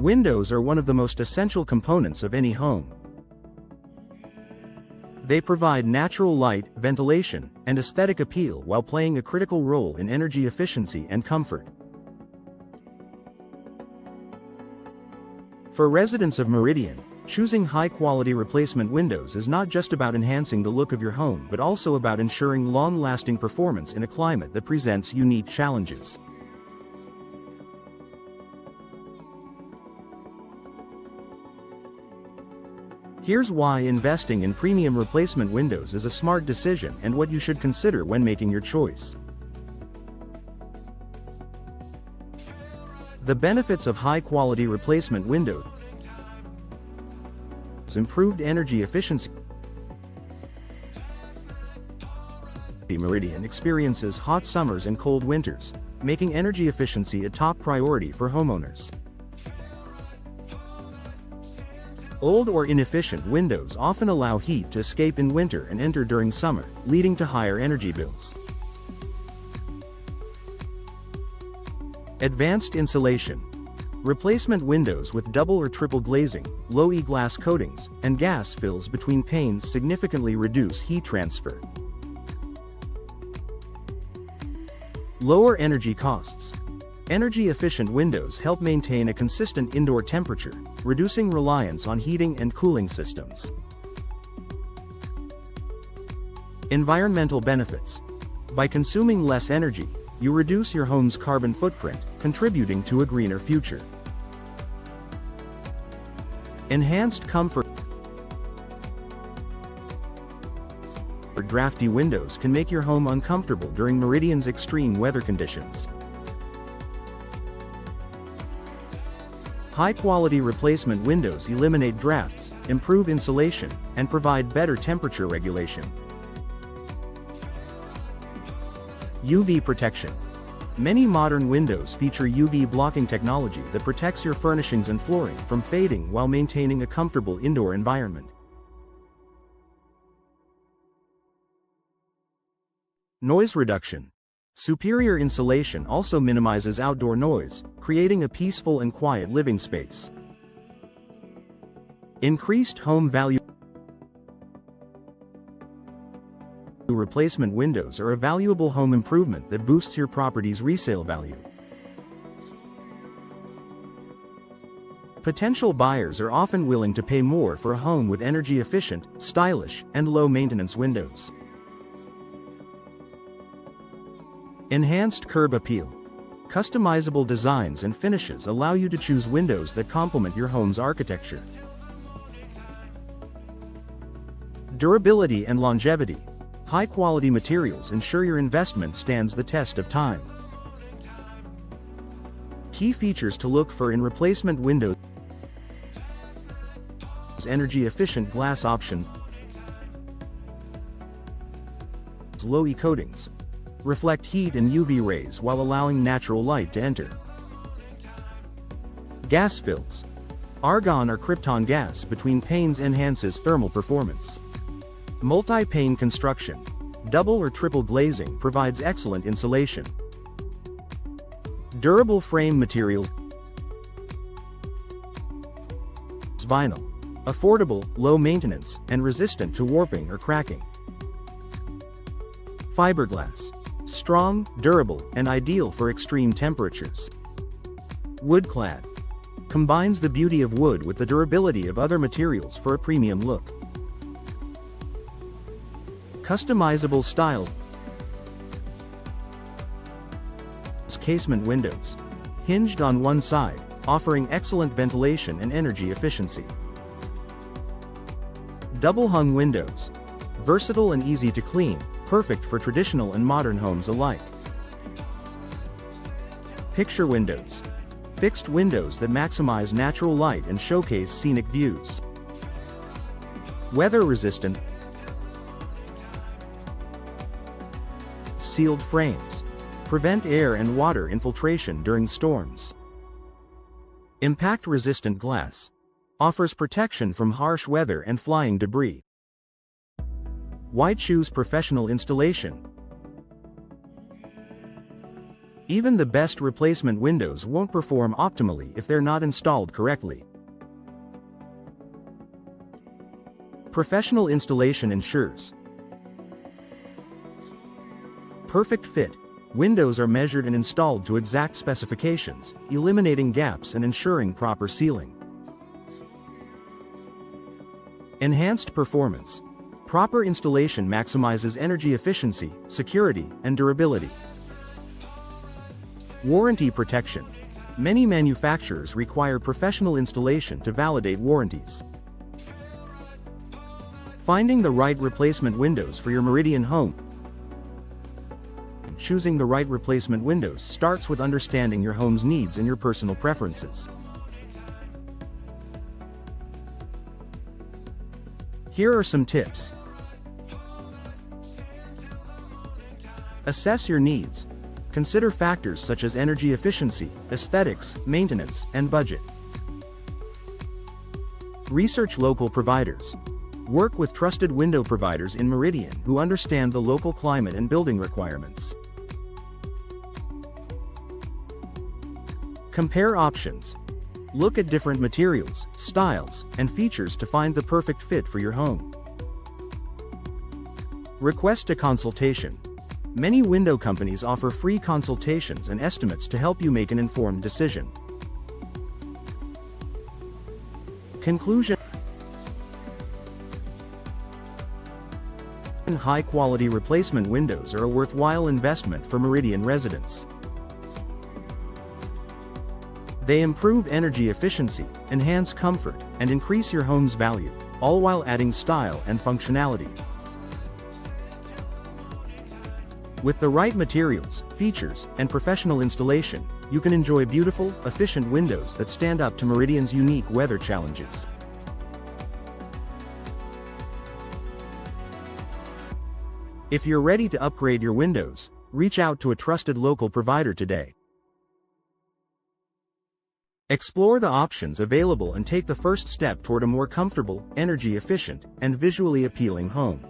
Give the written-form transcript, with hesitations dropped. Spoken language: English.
Windows are one of the most essential components of any home. They provide natural light, ventilation, and aesthetic appeal while playing a critical role in energy efficiency and comfort. For residents of Meridian, choosing high-quality replacement windows is not just about enhancing the look of your home but also about ensuring long-lasting performance in a climate that presents unique challenges. Here's why investing in premium replacement windows is a smart decision and what you should consider when making your choice. The benefits of high-quality replacement windows: improved energy efficiency. Meridian experiences hot summers and cold winters, making energy efficiency a top priority for homeowners. Old or inefficient windows often allow heat to escape in winter and enter during summer, leading to higher energy bills. Advanced insulation. Replacement windows with double or triple glazing, low E-glass coatings, and gas fills between panes significantly reduce heat transfer. Lower energy costs. Energy-efficient windows help maintain a consistent indoor temperature, reducing reliance on heating and cooling systems. Environmental benefits. By consuming less energy, you reduce your home's carbon footprint, contributing to a greener future. Enhanced comfort. Drafty windows can make your home uncomfortable during Meridian's extreme weather conditions. High-quality replacement windows eliminate drafts, improve insulation, and provide better temperature regulation. UV protection. Many modern windows feature UV blocking technology that protects your furnishings and flooring from fading while maintaining a comfortable indoor environment. Noise reduction. Superior insulation also minimizes outdoor noise, creating a peaceful and quiet living space. Increased home value. Replacement windows are a valuable home improvement that boosts your property's resale value. Potential buyers are often willing to pay more for a home with energy-efficient, stylish, and low-maintenance windows. Enhanced curb appeal. Customizable designs and finishes allow you to choose windows that complement your home's architecture. Durability and longevity. High-quality materials ensure your investment stands the test of time. Key features to look for in replacement windows: energy-efficient glass options, low E coatings, reflect heat and UV rays while allowing natural light to enter. Gas fills. Argon or krypton gas between panes enhances thermal performance. Multi-pane construction. Double or triple glazing provides excellent insulation. Durable frame material. Vinyl. Affordable, low maintenance, and resistant to warping or cracking. Fiberglass. Strong, durable, and ideal for extreme temperatures. Wood-clad. Combines the beauty of wood with the durability of other materials for a premium look. Customizable style. Casement windows. Hinged on one side, offering excellent ventilation and energy efficiency. Double-hung windows. Versatile and easy to clean, perfect for traditional and modern homes alike. Picture windows. Fixed windows that maximize natural light and showcase scenic views. Weather-resistant. Sealed frames. Prevent air and water infiltration during storms. Impact-resistant glass. Offers protection from harsh weather and flying debris. Why choose professional installation? Even the best replacement windows won't perform optimally if they're not installed correctly. Professional installation ensures perfect fit. Windows are measured and installed to exact specifications, eliminating gaps and ensuring proper sealing. Enhanced performance. Proper installation maximizes energy efficiency, security, and durability. Warranty protection. Many manufacturers require professional installation to validate warranties. Finding the right replacement windows for your Meridian home. Choosing the right replacement windows starts with understanding your home's needs and your personal preferences. Here are some tips. Assess your needs. Consider factors such as energy efficiency, aesthetics, maintenance, and budget. Research local providers. Work with trusted window providers in Meridian who understand the local climate and building requirements. Compare options. Look at different materials, styles, and features to find the perfect fit for your home. Request a consultation. Many window companies offer free consultations and estimates to help you make an informed decision. Conclusion. High-quality replacement windows are a worthwhile investment for Meridian residents. They improve energy efficiency, enhance comfort, and increase your home's value, all while adding style and functionality. With the right materials, features, and professional installation, you can enjoy beautiful, efficient windows that stand up to Meridian's unique weather challenges. If you're ready to upgrade your windows, reach out to a trusted local provider today. Explore the options available and take the first step toward a more comfortable, energy-efficient, and visually appealing home.